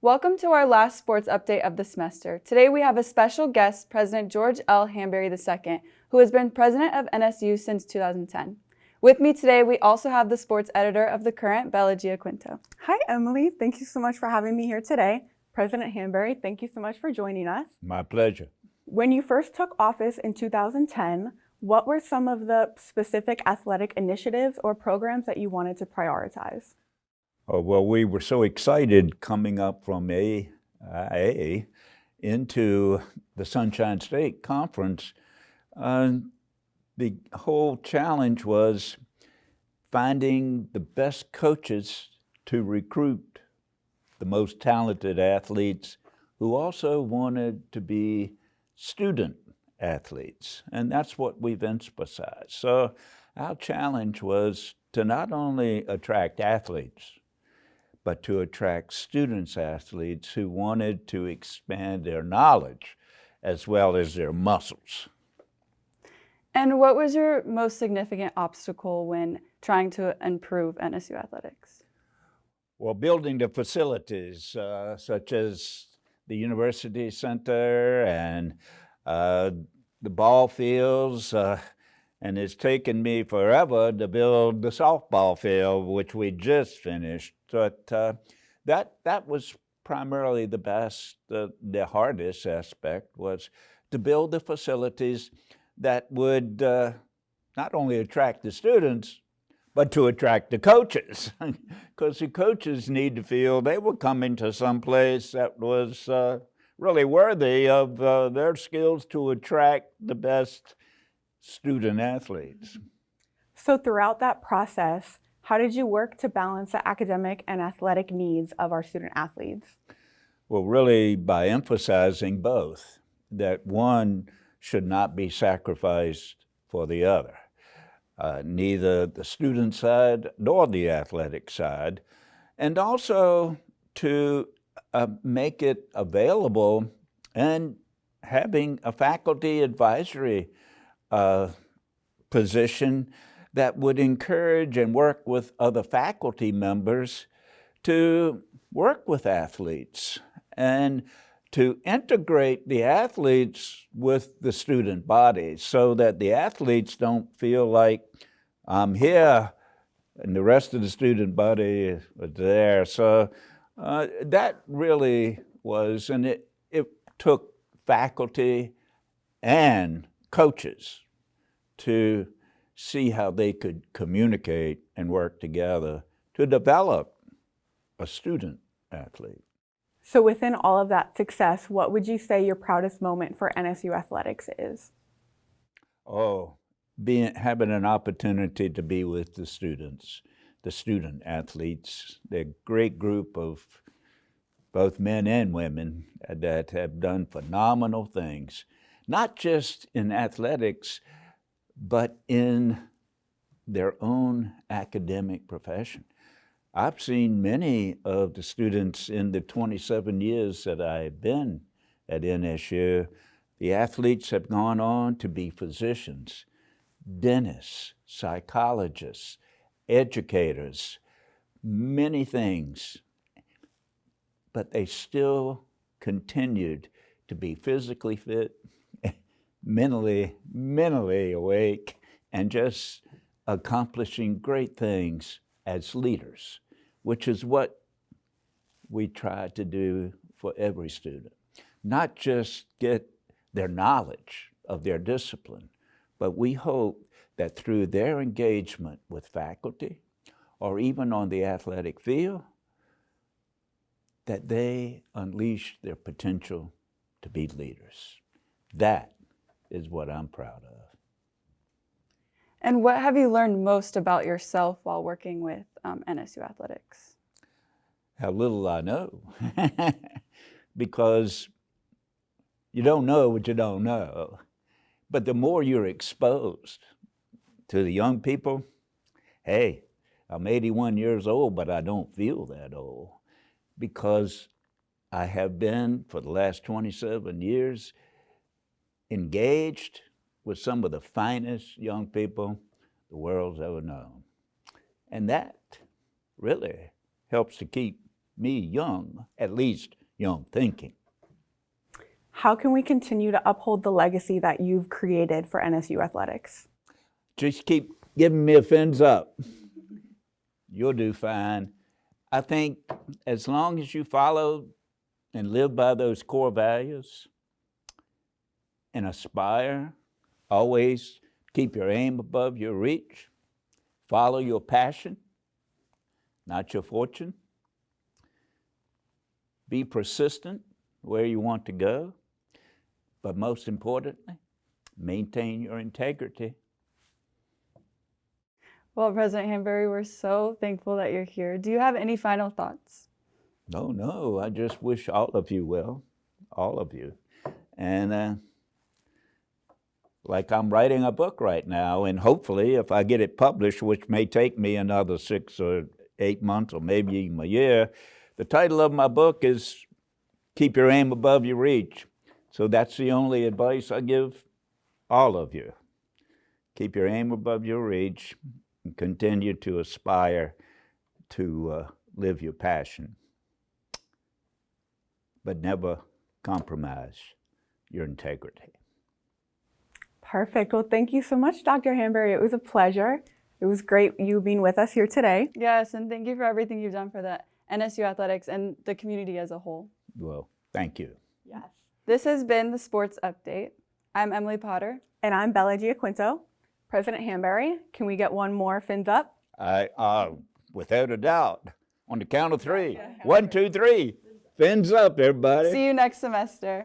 Welcome to our last sports update of the semester. Today we have a special guest, President George L. Hanbury II, who has been president of NSU since 2010. With me today, we also have the sports editor of The Current, Bella Giaquinto. Hi, Emily. Thank you so much for having me here today. President Hanbury, thank you so much for joining us. My pleasure. When you first took office in 2010, what were some of the specific athletic initiatives or programs that you wanted to prioritize? Oh, well, we were so excited coming up from AA into the Sunshine State Conference. The whole challenge was finding the best coaches to recruit the most talented athletes who also wanted to be student athletes. And that's what we've emphasized. So our challenge was to not only attract athletes, but to attract students-athletes who wanted to expand their knowledge as well as their muscles. And what was your most significant obstacle when trying to improve NSU athletics? Well, building the facilities such as the University Center and the ball fields, and it's taken me forever to build the softball field, which we just finished. But that was primarily the hardest aspect, was to build the facilities that would not only attract the students, but to attract the coaches. Because the coaches need to feel they were coming to some place that was really worthy of their skills to attract the best student athletes. So throughout that process, how did you work to balance the academic and athletic needs of our student athletes? Well, really by emphasizing both, that one should not be sacrificed for the other, neither the student side nor the athletic side, and also to make it available and having a faculty advisory position that would encourage and work with other faculty members to work with athletes and to integrate the athletes with the student body so that the athletes don't feel like I'm here and the rest of the student body is there. So that really was, and it took faculty and coaches to see how they could communicate and work together to develop a student athlete. So within all of that success, what would you say your proudest moment for NSU Athletics is? Oh, having an opportunity to be with the students, the student athletes. They're a great group of both men and women that have done phenomenal things, not just in athletics, but in their own academic profession. I've seen many of the students in the 27 years that I've been at NSU. The athletes have gone on to be physicians, dentists, psychologists, educators, many things, but they still continued to be physically fit, mentally awake, and just accomplishing great things as leaders, which is what we try to do for every student. Not just get their knowledge of their discipline, but we hope that through their engagement with faculty or even on the athletic field, that they unleash their potential to be leaders. That is what I'm proud of. And what have you learned most about yourself while working with NSU Athletics? How little I know. Because you don't know what you don't know. But the more you're exposed to the young people, hey, I'm 81 years old, but I don't feel that old. Because I have been, for the last 27 years, engaged with some of the finest young people the world's ever known. And that really helps to keep me young, at least young thinking. How can we continue to uphold the legacy that you've created for NSU Athletics? Just keep giving me a fins up. You'll do fine. I think as long as you follow and live by those core values and aspire, always keep your aim above your reach, follow your passion, not your fortune, be persistent where you want to go, but most importantly, maintain your integrity. Well, President Hanbury, we're so thankful that you're here. Do you have any final thoughts? No, I just wish all of you well, all of you. And like I'm writing a book right now, and hopefully if I get it published, which may take me another 6 or 8 months or maybe even a year, the title of my book is Keep Your Aim Above Your Reach. So that's the only advice I give all of you. Keep your aim above your reach and continue to aspire to live your passion, but never compromise your integrity. Perfect. Well, thank you so much, Dr. Hanbury. It was a pleasure. It was great you being with us here today. Yes, and thank you for everything you've done for the NSU Athletics and the community as a whole. Well, thank you. Yes. This has been the Sports Update. I'm Emily Potter. And I'm Bella Giaquinto. President Hanbury, can we get one more fins up? Without a doubt. On the count of 3. 1, 2, 3. Fins up, everybody. See you next semester.